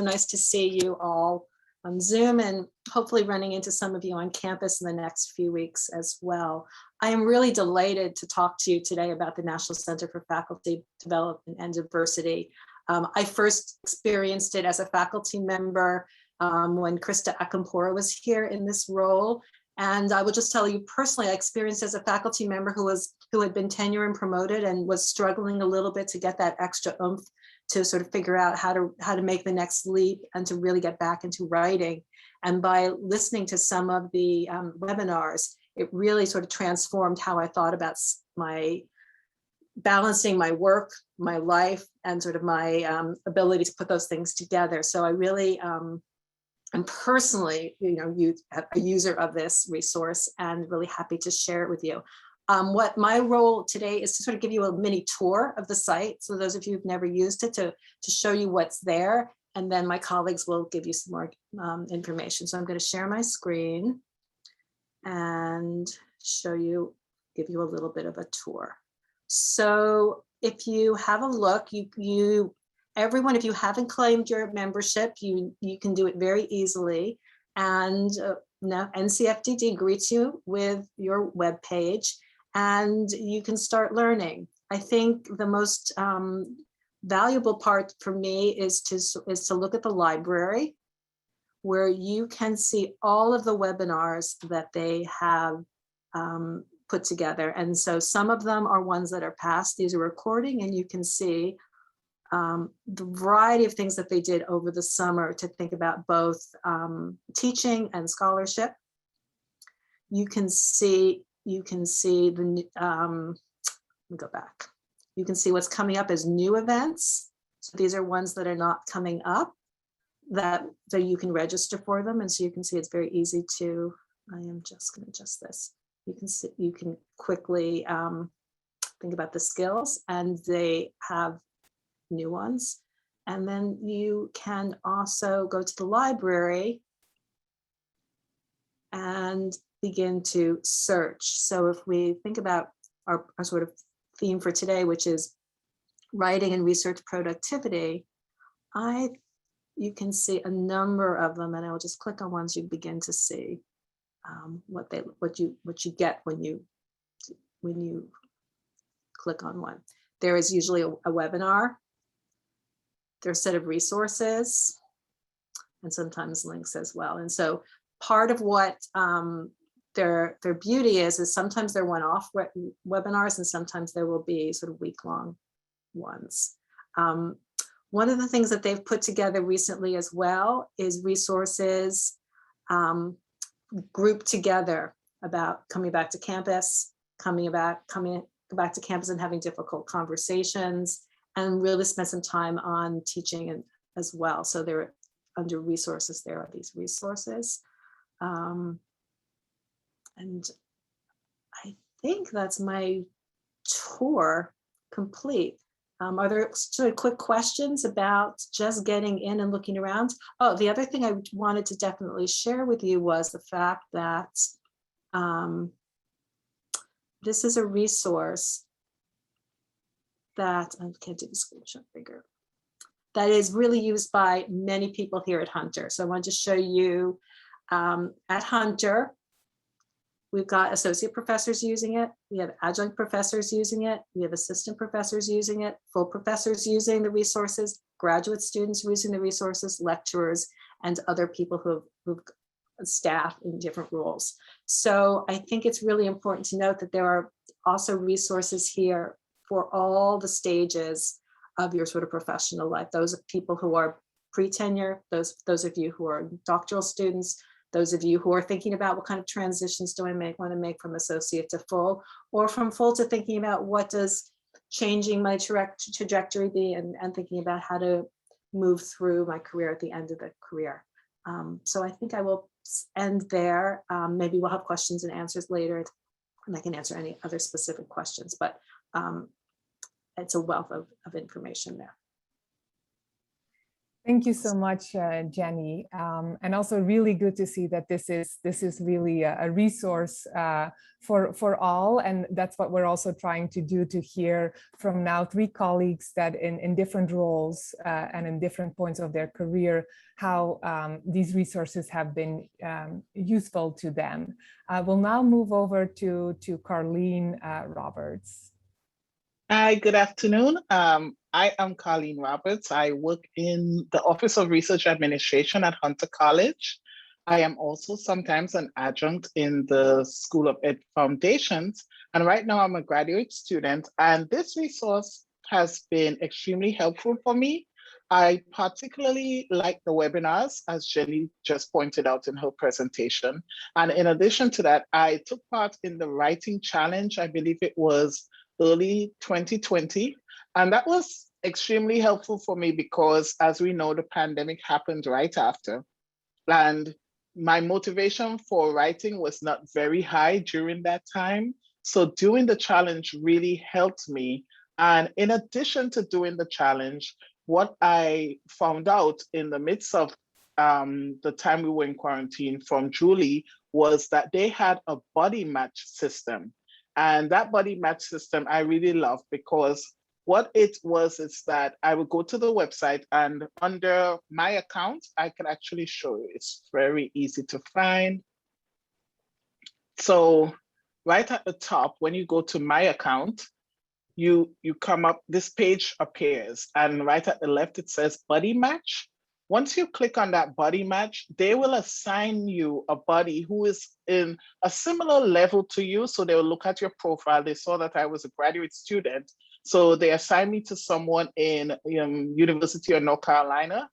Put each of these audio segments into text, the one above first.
nice to see you all on Zoom and hopefully running into some of you on campus in the next few weeks as well. I am really delighted to talk to you today about the National Center for Faculty Development and Diversity. I first experienced it as a faculty member when Krista Akampora was here in this role. And I will just tell you personally, I experienced as a faculty member who had been tenure and promoted and was struggling a little bit to get that extra oomph to sort of figure out how to make the next leap and to really get back into writing. And by listening to some of the webinars, it really sort of transformed how I thought about my balancing my work, my life, and sort of my ability to put those things together. So I really am personally, a user of this resource and really happy to share it with you. What my role today is to sort of give you a mini tour of the site. So those of you who've never used it, to show you what's there. And then my colleagues will give you some more information. So I'm going to share my screen and give you a little bit of a tour. So if you have a look, everyone, if you haven't claimed your membership, you can do it very easily. And now NCFDD greets you with your web page, and you can start learning. I think the most valuable part for me is to look at the library, where you can see all of the webinars that they have put together. And so some of them are ones that are past. These are recording, and you can see the variety of things that they did over the summer to think about both teaching and scholarship. You can see the, let me go back. You can see what's coming up as new events. So these are ones that are not coming up so you can register for them. And so you can see it's very easy to, I am just going to adjust this. You can quickly think about the skills, and they have new ones. And then you can also go to the library and begin to search. So if we think about our sort of theme for today, which is writing and research productivity, you can see a number of them, and I will just click on ones you begin to see what you get when you click on one. There is usually a webinar. There's a set of resources, and sometimes links as well. And so part of what their beauty is sometimes they're one-off webinars, and sometimes there will be sort of week-long ones. One of the things that they've put together recently as well is resources grouped together about coming back to campus, coming back to campus and having difficult conversations, and really spend some time on teaching as well. So they're under resources, there are these resources. And I think that's my tour complete. Are there sort of quick questions about just getting in and looking around? Oh, the other thing I wanted to definitely share with you was the fact that this is a resource that, I can't do the screenshot bigger, that is really used by many people here at Hunter. So I wanted to show you at Hunter, we've got associate professors using it. We have adjunct professors using it. We have assistant professors using it, full professors using the resources, graduate students using the resources, lecturers, and other people who've staff in different roles. So I think it's really important to note that there are also resources here for all the stages of your sort of professional life. Those are people who are pre-tenure, those of you who are doctoral students, those of you who are thinking about what kind of transitions do I want to make from associate to full, or from full to thinking about what does changing my trajectory be, and thinking about how to move through my career at the end of the career. So I think I will end there. Maybe we'll have questions and answers later, and I can answer any other specific questions, but it's a wealth of information there. Thank you so much, Jenny, and also really good to see that this is really a resource for all, and that's what we're also trying to do, to hear from now 3 colleagues that in different roles and in different points of their career, how these resources have been useful to them. We'll now move over to Karlene Roberts. Hi, good afternoon. I am Karlene Roberts. I work in the Office of Research Administration at Hunter College. I am also sometimes an adjunct in the School of Ed Foundations. And right now I'm a graduate student. And this resource has been extremely helpful for me. I particularly like the webinars, as Jenny just pointed out in her presentation. And in addition to that, I took part in the writing challenge. I believe it was early 2020. And that was extremely helpful for me because, as we know, the pandemic happened right after. And my motivation for writing was not very high during that time. So doing the challenge really helped me. And in addition to doing the challenge, what I found out in the midst of the time we were in quarantine from Julie was that they had a body match system. And that body match system I really love, because what it was is that I would go to the website and under my account, I can actually show you. It's very easy to find. So right at the top, when you go to my account, you come up, this page appears, and right at the left, it says body match. Once you click on that body match, they will assign you a buddy who is in a similar level to you. So they will look at your profile. They saw that I was a graduate student. So they assigned me to someone in University of North Carolina,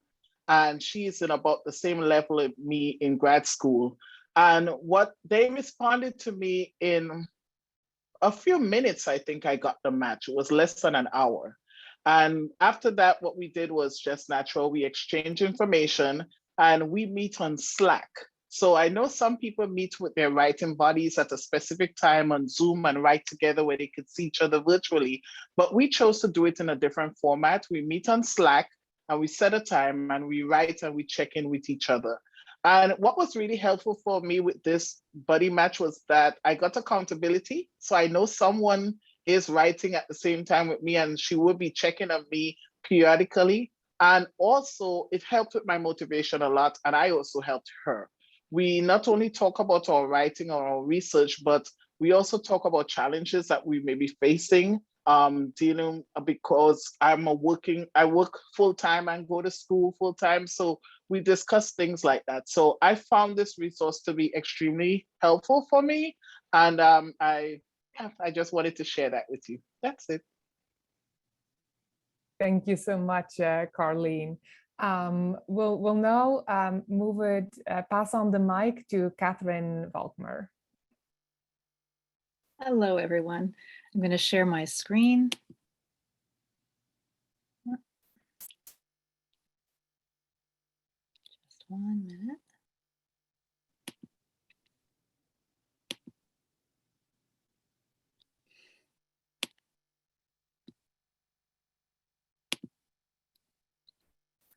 and she's in about the same level as me in grad school. And what they responded to me in a few minutes, I think I got the match. It was less than an hour. And after that, what we did was just natural. We exchange information and we meet on Slack. So I know some people meet with their writing buddies at a specific time on Zoom and write together where they could see each other virtually, but we chose to do it in a different format. We meet on Slack and we set a time and we write and we check in with each other. And what was really helpful for me with this buddy match was that I got accountability. So I know someone is writing at the same time with me and she will be checking on me periodically. And also it helped with my motivation a lot. And I also helped her. We not only talk about our writing or our research, but we also talk about challenges that we may be facing, dealing, because I work full time and go to school full time. So we discuss things like that. So I found this resource to be extremely helpful for me. And I just wanted to share that with you. That's it. Thank you so much, Karlene. We'll now pass on the mic to Katherine Volkmer. Hello, everyone. I'm going to share my screen. Just 1 minute.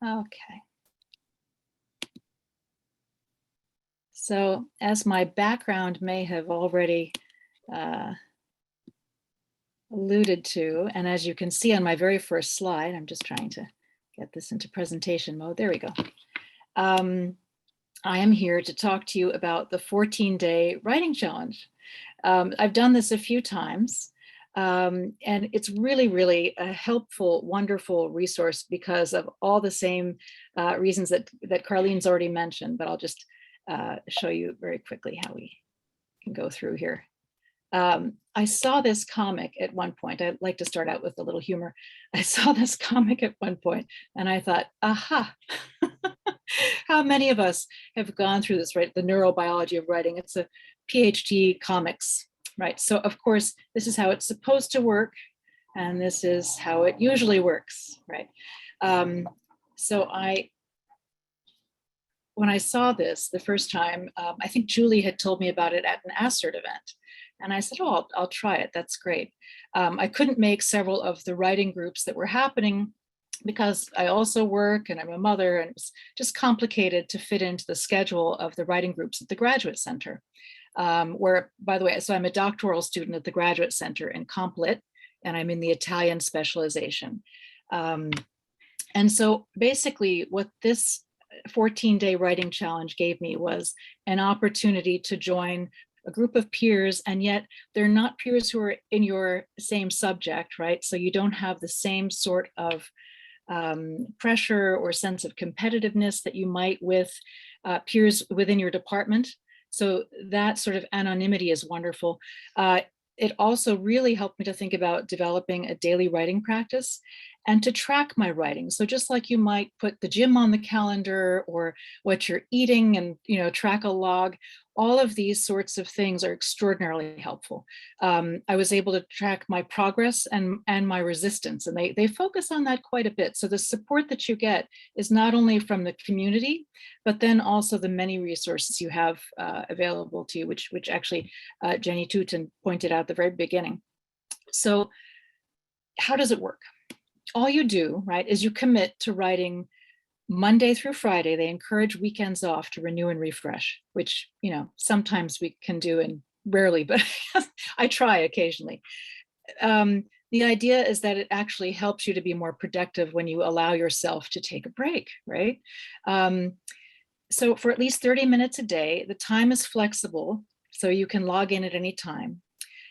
Okay. So as my background may have already alluded to, and as you can see on my very first slide, I'm just trying to get this into presentation mode. There we go. I am here to talk to you about the 14-day writing challenge. I've done this a few times. And it's really, really a helpful, wonderful resource because of all the same reasons that Karlene's already mentioned, but I'll just show you very quickly how we can go through here. I saw this comic at one point. I'd like to start out with a little humor. I saw this comic at one point and I thought, aha, how many of us have gone through this, right? The neurobiology of writing. It's a PhD comics. Right, so of course, this is how it's supposed to work, and this is how it usually works, right? So when I saw this the first time, I think Julie had told me about it at an ASCERT event, and I said, oh, I'll try it, that's great. I couldn't make several of the writing groups that were happening because I also work and I'm a mother, and it's just complicated to fit into the schedule of the writing groups at the Graduate Center. Where, by the way, so I'm a doctoral student at the Graduate Center in Comp Lit, and I'm in the Italian specialization. And so basically what this 14-day writing challenge gave me was an opportunity to join a group of peers, and yet they're not peers who are in your same subject, right? So you don't have the same sort of pressure or sense of competitiveness that you might with peers within your department. So that sort of anonymity is wonderful. It also really helped me to think about developing a daily writing practice and to track my writing. So just like you might put the gym on the calendar or what you're eating and, you know, track a log, all of these sorts of things are extraordinarily helpful. I was able to track my progress and my resistance, and they focus on that quite a bit. So the support that you get is not only from the community, but then also the many resources you have available to you, which actually Jenny Tuten pointed out at the very beginning. So how does it work? All you do, right, is you commit to writing Monday through Friday. They encourage weekends off to renew and refresh, which, you know, sometimes we can do and rarely, but I try occasionally. The idea is that it actually helps you to be more productive when you allow yourself to take a break, right? So for at least 30 minutes a day, the time is flexible, so you can log in at any time.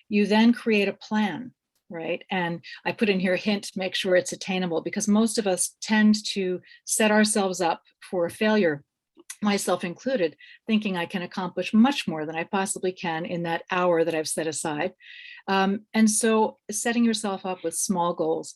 You then create a plan, right? And I put in here a hint to make sure it's attainable, because most of us tend to set ourselves up for failure, myself included, thinking I can accomplish much more than I possibly can in that hour that I've set aside. And so setting yourself up with small goals.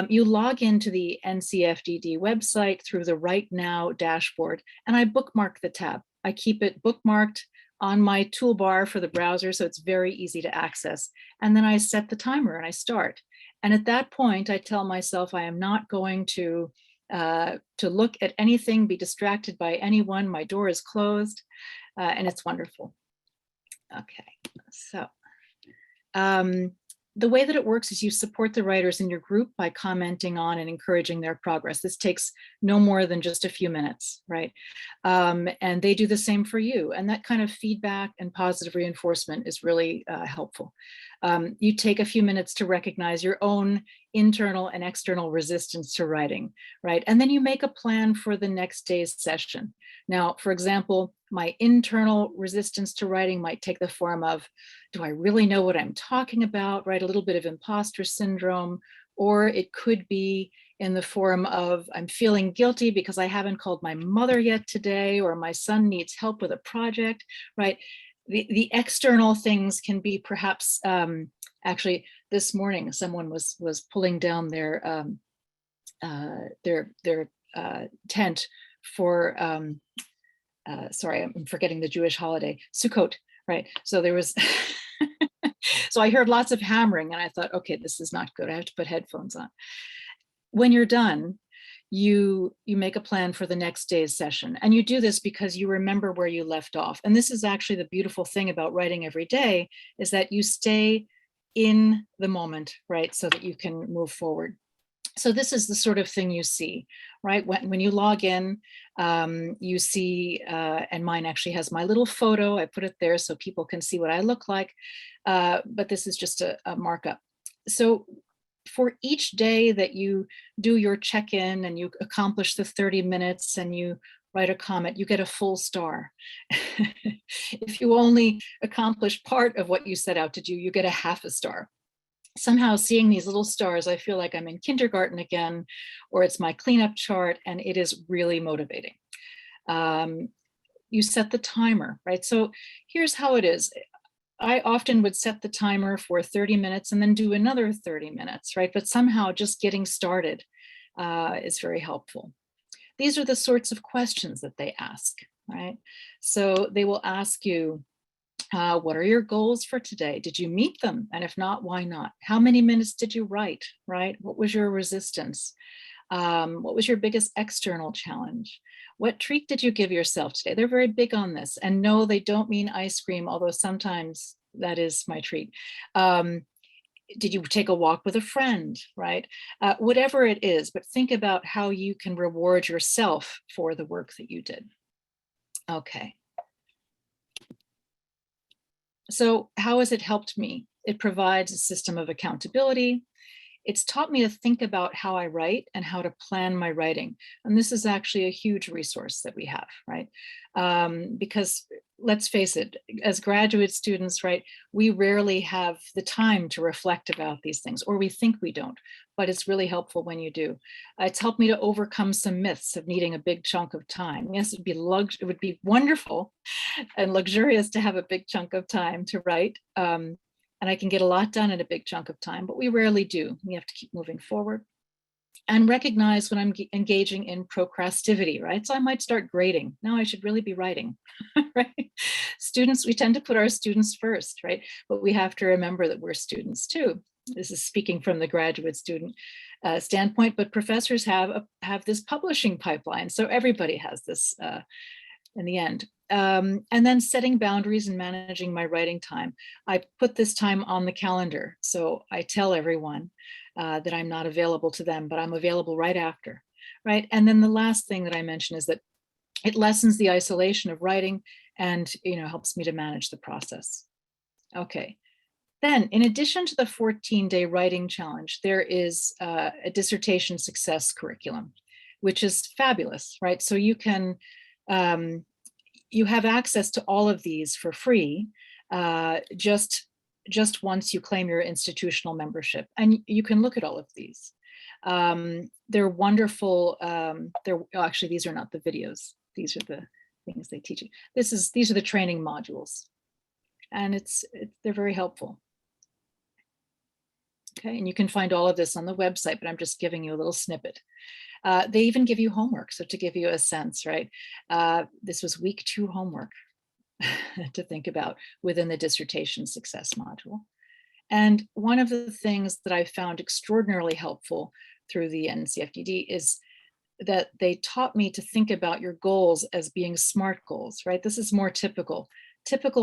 You log into the NCFDD website through the Right Now dashboard, and I bookmark the tab. I keep it bookmarked on my toolbar for the browser, so it's very easy to access. And then I set the timer and I start. And at that point, I tell myself I am not going to look at anything, be distracted by anyone. My door is closed, and it's wonderful. Okay, so the way that it works is you support the writers in your group by commenting on and encouraging their progress. This takes no more than just a few minutes, right? And they do the same for you. And that kind of feedback and positive reinforcement is really helpful. You take a few minutes to recognize your own internal and external resistance to writing, right? And then you make a plan for the next day's session. Now, for example, my internal resistance to writing might take the form of, do I really know what I'm talking about, right? A little bit of imposter syndrome, or it could be in the form of, I'm feeling guilty because I haven't called my mother yet today, or my son needs help with a project, right? The external things can be perhaps, actually this morning, someone was pulling down their tent for, sorry, I'm forgetting the Jewish holiday, Sukkot, right? So there was, so I heard lots of hammering and I thought, okay, this is not good. I have to put headphones on. When you're done, you make a plan for the next day's session. And you do this because you remember where you left off. And this is actually the beautiful thing about writing every day, is that you stay in the moment, right? So that you can move forward. So this is the sort of thing you see, right? When you log in, you see, and mine actually has my little photo. I put it there so people can see what I look like, but this is just a markup. So for each day that you do your check-in and you accomplish the 30 minutes and you write a comment, you get a full star. If you only accomplish part of what you set out to do, you get a half a star. Somehow seeing these little stars, I feel like I'm in kindergarten again, or it's my cleanup chart, and it is really motivating. You set the timer, right? So here's how it is. I often would set the timer for 30 minutes and then do another 30 minutes, right? But somehow just getting started is very helpful. These are the sorts of questions that they ask, right? So they will ask you, what are your goals for today? Did you meet them? And if not, why not? How many minutes did you write, right? What was your resistance? What was your biggest external challenge? What treat did you give yourself today? They're very big on this. And no, they don't mean ice cream, although sometimes that is my treat. Did you take a walk with a friend, right? Whatever it is, but think about how you can reward yourself for the work that you did. Okay. So how has it helped me? It provides a system of accountability. It's taught me to think about how I write and how to plan my writing. And this is actually a huge resource that we have, right? Because let's face it, as graduate students, right, we rarely have the time to reflect about these things, or we think we don't, but it's really helpful when you do. It's helped me to overcome some myths of needing a big chunk of time. Yes, it would be wonderful and luxurious to have a big chunk of time to write. And I can get a lot done in a big chunk of time, but we rarely do. We have to keep moving forward and recognize when I'm engaging in procrastivity, right? So I might start grading. Now I should really be writing, right? Students, we tend to put our students first, right? But we have to remember that we're students too. This is speaking from the graduate student standpoint, but professors have this publishing pipeline. So everybody has this in the end. And then setting boundaries and managing my writing time. I put this time on the calendar. So I tell everyone that I'm not available to them, but I'm available right after, right? And then the last thing that I mentioned is that it lessens the isolation of writing and, helps me to manage the process. Okay. Then, in addition to the 14-day writing challenge, there is a dissertation success curriculum, which is fabulous, right? So you can, you have access to all of these for free, just once you claim your institutional membership, and you can look at all of these. They're wonderful. Actually, these are not the videos. These are the things they teach you. These are the training modules, and they're very helpful. Okay, and you can find all of this on the website, but I'm just giving you a little snippet. They even give you homework. So to give you a sense, right? This was week 2 homework to think about within the dissertation success module. And one of the things that I found extraordinarily helpful through the NCFDD is that they taught me to think about your goals as being SMART goals, right? This is more typical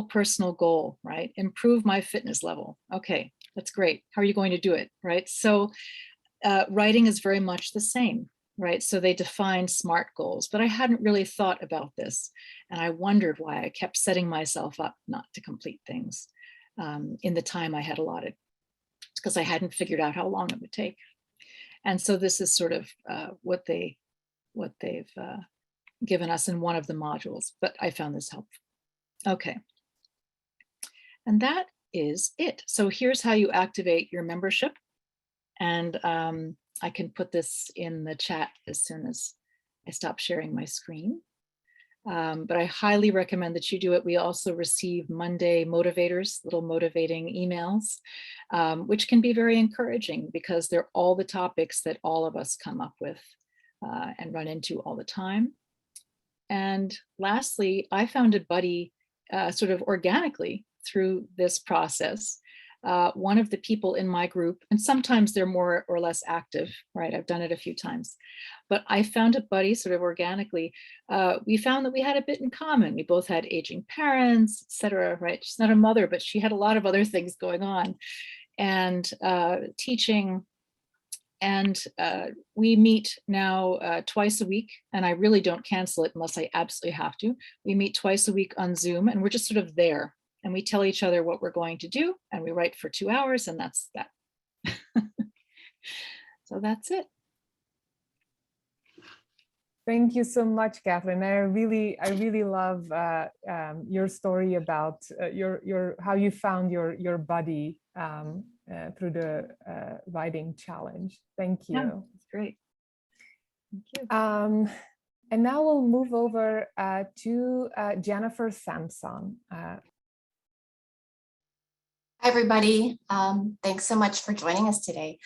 personal goal, right? Improve my fitness level. Okay, that's great. How are you going to do it, right? So writing is very much the same, right? So they define SMART goals, but I hadn't really thought about this. And I wondered why I kept setting myself up not to complete things in the time I had allotted, because I hadn't figured out how long it would take. And so this is sort of what they've given us in one of the modules, but I found this helpful. Okay. And that is it. So here's how you activate your membership. And I can put this in the chat as soon as I stop sharing my screen. But I highly recommend that you do it. We also receive Monday motivators, little motivating emails, which can be very encouraging because they're all the topics that all of us come up with and run into all the time. And lastly, I found a buddy sort of organically through this process. One of the people in my group, and sometimes they're more or less active, right? I've done it a few times, but I found a buddy sort of organically. We found that we had a bit in common. We both had aging parents, et cetera, right? She's not a mother, but she had a lot of other things going on and teaching. And we meet now twice a week, and I really don't cancel it unless I absolutely have to. We meet twice a week on Zoom, and we're just sort of there. And we tell each other what we're going to do, and we write for 2 hours, and that's that. So that's it. Thank you so much, Katherine. I really love your story about how you found your buddy through the writing challenge. Thank you. Yeah, that's great. Thank you. And now we'll move over to Jennifer Samson. Hi, everybody. Thanks so much for joining us today.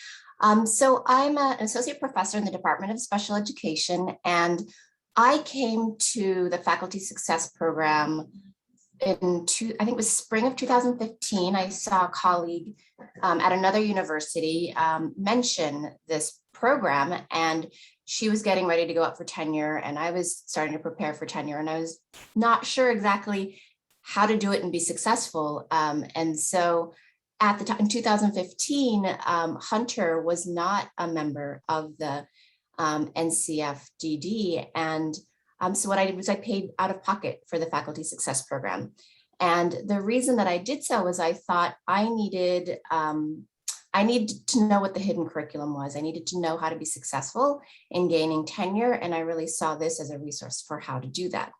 So I'm an associate professor in the Department of Special Education, and I came to the Faculty Success Program I think it was spring of 2015. I saw a colleague at another university mention this program, and she was getting ready to go up for tenure, and I was starting to prepare for tenure, and I was not sure exactly how to do it and be successful. And so at the time in 2015, Hunter was not a member of the NCFDD. And so what I did was I paid out of pocket for the Faculty Success Program. And the reason that I did so was I thought I needed to know what the hidden curriculum was. I needed to know how to be successful in gaining tenure. And I really saw this as a resource for how to do that.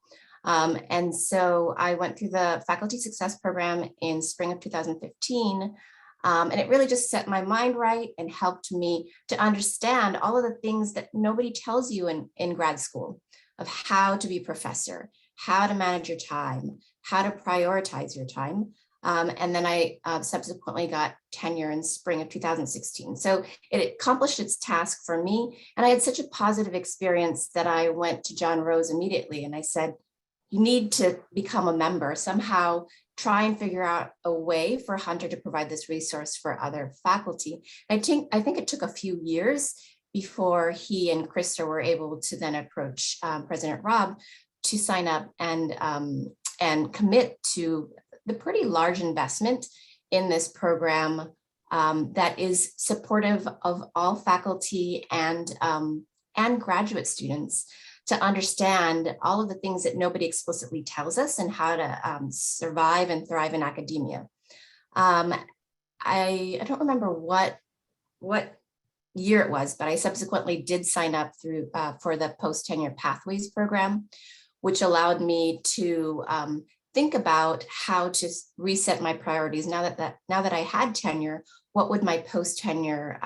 And so I went through the Faculty Success Program in spring of 2015. And it really just set my mind right and helped me to understand all of the things that nobody tells you in grad school of how to be a professor, how to manage your time, how to prioritize your time. And then I subsequently got tenure in spring of 2016. So it accomplished its task for me. And I had such a positive experience that I went to John Rose immediately and I said, you need to become a member, somehow try and figure out a way for Hunter to provide this resource for other faculty. I think it took a few years before he and Krista were able to then approach President Rob to sign up and commit to the pretty large investment in this program that is supportive of all faculty and graduate students to understand all of the things that nobody explicitly tells us and how to survive and thrive in academia. I don't remember what year it was, but I subsequently did sign up through for the post-tenure pathways program, which allowed me to think about how to reset my priorities. Now that I had tenure, what would my post-tenure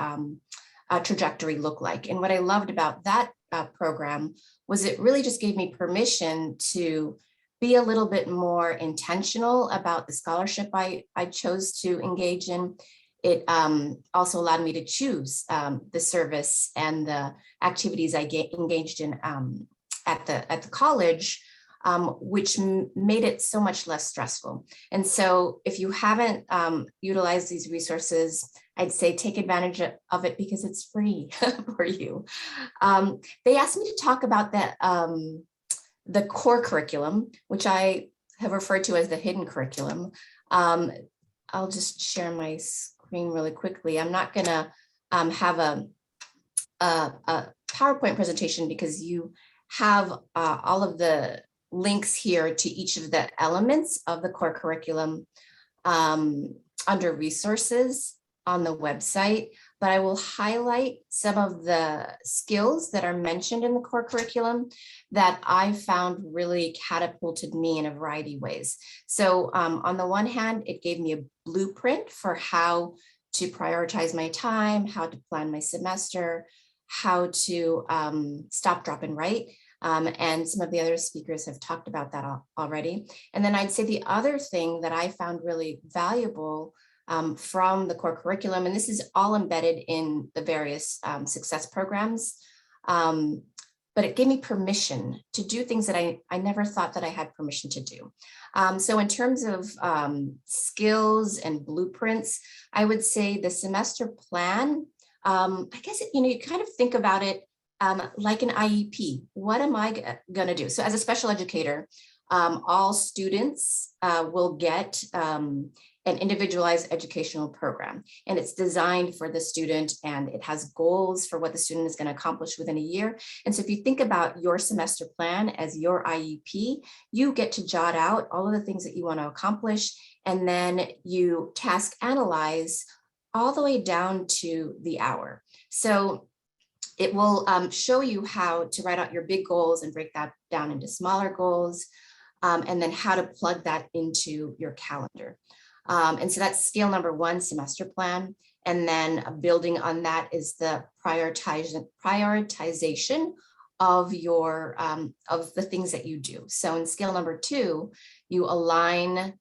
trajectory look like? And what I loved about that program was it really just gave me permission to be a little bit more intentional about the scholarship I chose to engage in. It also allowed me to choose the service and the activities I engaged in at the college, which made it so much less stressful. And so if you haven't utilized these resources, I'd say take advantage of it because it's free for you. They asked me to talk about the core curriculum, which I have referred to as the hidden curriculum. I'll just share my screen really quickly. I'm not gonna have a PowerPoint presentation because you have all of the links here to each of the elements of the core curriculum under resources on the website, but I will highlight some of the skills that are mentioned in the core curriculum that I found really catapulted me in a variety of ways. So on the one hand, it gave me a blueprint for how to prioritize my time, how to plan my semester, how to stop, drop, and write. And some of the other speakers have talked about that already. And then I'd say the other thing that I found really valuable from the core curriculum, and this is all embedded in the various success programs, but it gave me permission to do things that I never thought that I had permission to do. So in terms of skills and blueprints, I would say the semester plan, I guess, you kind of think about it like an IEP. What am I gonna do? So as a special educator, all students will get an individualized educational program, and it's designed for the student, and it has goals for what the student is going to accomplish within a year. And so if you think about your semester plan as your IEP, you get to jot out all of the things that you want to accomplish, and then you task analyze all the way down to the hour. So it will show you how to write out your big goals and break that down into smaller goals, and then how to plug that into your calendar. And so that's skill number one, semester plan. And then building on that is the prioritization of your of the things that you do. So in skill number two, you align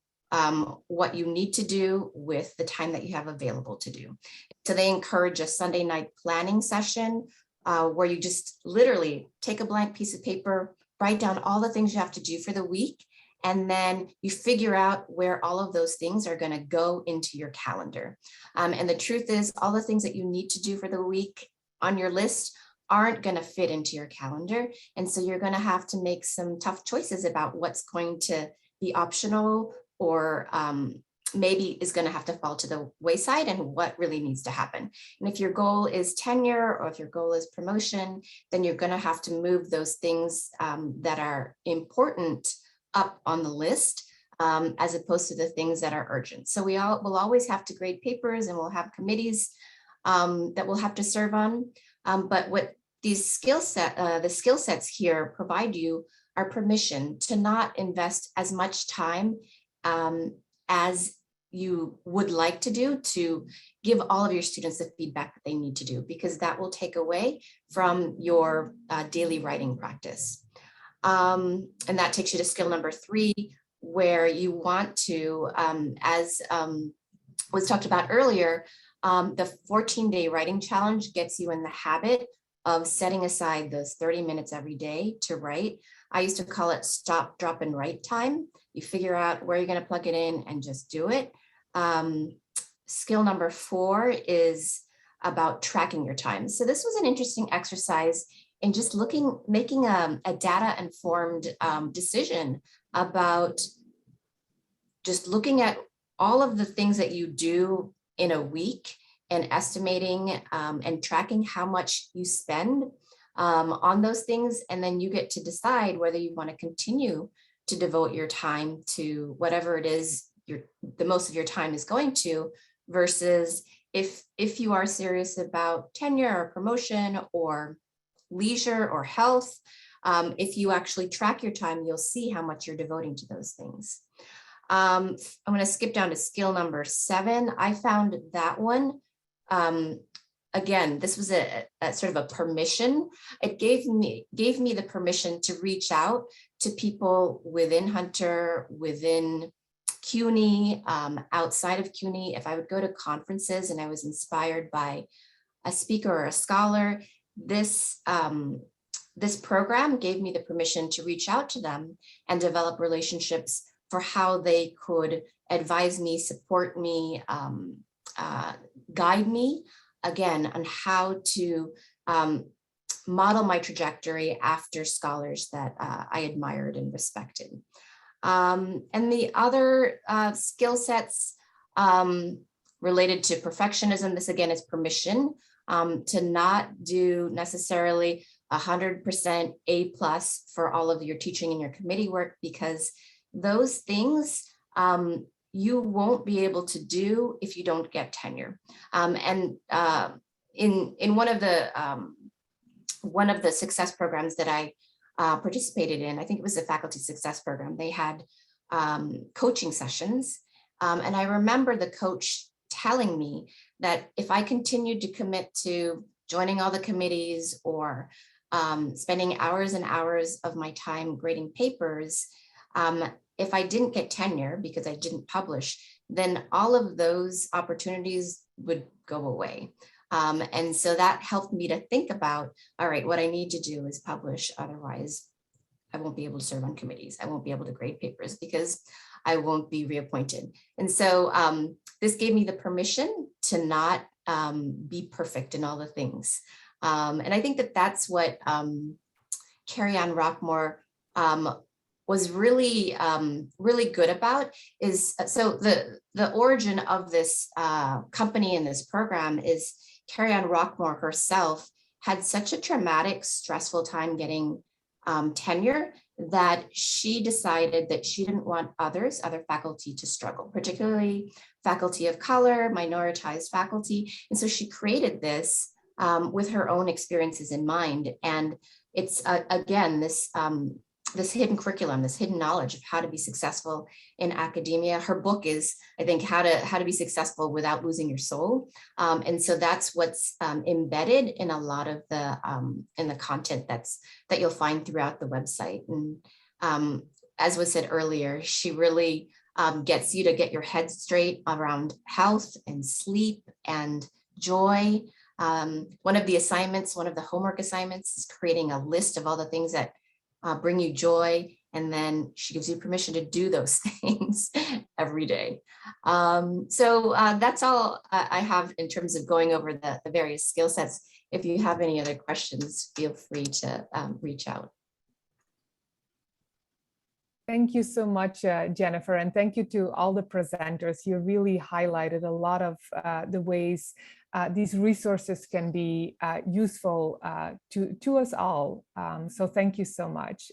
what you need to do with the time that you have available to do. So they encourage a Sunday night planning session where you just literally take a blank piece of paper, write down all the things you have to do for the week, and then you figure out where all of those things are going to go into your calendar. And the truth is, all the things that you need to do for the week on your list aren't going to fit into your calendar. And so you're going to have to make some tough choices about what's going to be optional or maybe is going to have to fall to the wayside and what really needs to happen. And if your goal is tenure or if your goal is promotion, then you're going to have to move those things that are important up on the list as opposed to the things that are urgent. So will always have to grade papers and we'll have committees that we'll have to serve on. But what these the skill sets here provide you are permission to not invest as much time as you would like to do to give all of your students the feedback that they need to do, because that will take away from your daily writing practice. And that takes you to skill number 3, where you want to, as was talked about earlier, the 14-day writing challenge gets you in the habit of setting aside those 30 minutes every day to write. I used to call it stop, drop, and write time. You figure out where you're going to plug it in and just do it. Skill number 4 is about tracking your time. So this was an interesting exercise in just making a data-informed decision about just looking at all of the things that you do in a week and estimating and tracking how much you spend on those things. And then you get to decide whether you want to continue to devote your time to whatever it is the most of your time is going to, versus if you are serious about tenure or promotion or leisure or health, if you actually track your time, you'll see how much you're devoting to those things. I'm going to skip down to skill number 7. I found that one. Again, this was a sort of a permission. It gave me the permission to reach out to people within Hunter, within CUNY, outside of CUNY. If I would go to conferences and I was inspired by a speaker or a scholar, this program gave me the permission to reach out to them and develop relationships for how they could advise me, support me, guide me, again, on how to model my trajectory after scholars that I admired and respected. And the other skill sets related to perfectionism, this again is permission to not do necessarily 100% A+ for all of your teaching and your committee work, because those things you won't be able to do if you don't get tenure. In one of the success programs that I participated in, I think it was a faculty success program, they had coaching sessions. And I remember the coach telling me that if I continued to commit to joining all the committees or spending hours and hours of my time grading papers, if I didn't get tenure because I didn't publish, then all of those opportunities would go away. And so that helped me to think about, all right, what I need to do is publish, otherwise I won't be able to serve on committees. I won't be able to grade papers because I won't be reappointed. And so this gave me the permission to not be perfect in all the things. And I think that that's what Carrie-Ann Rockmore was really, really good about is, so the origin of this company and this program is Carrie-Ann Rockmore herself had such a traumatic, stressful time getting tenure that she decided that she didn't want other faculty to struggle, particularly faculty of color, minoritized faculty. And so she created this with her own experiences in mind. And it's, again, this hidden curriculum, this hidden knowledge of how to be successful in academia. Her book is, I think, how to be successful without losing your soul. And so that's what's embedded in a lot of the content that you'll find throughout the website. And as was said earlier, she really gets you to get your head straight around health and sleep and joy. One of the homework assignments is creating a list of all the things that bring you joy, and then she gives you permission to do those things every day. So that's all I have in terms of going over the various skill sets. If you have any other questions, feel free to reach out. Thank you so much, Jennifer, and thank you to all the presenters. You really highlighted a lot of the ways these resources can be useful to us all. So thank you so much.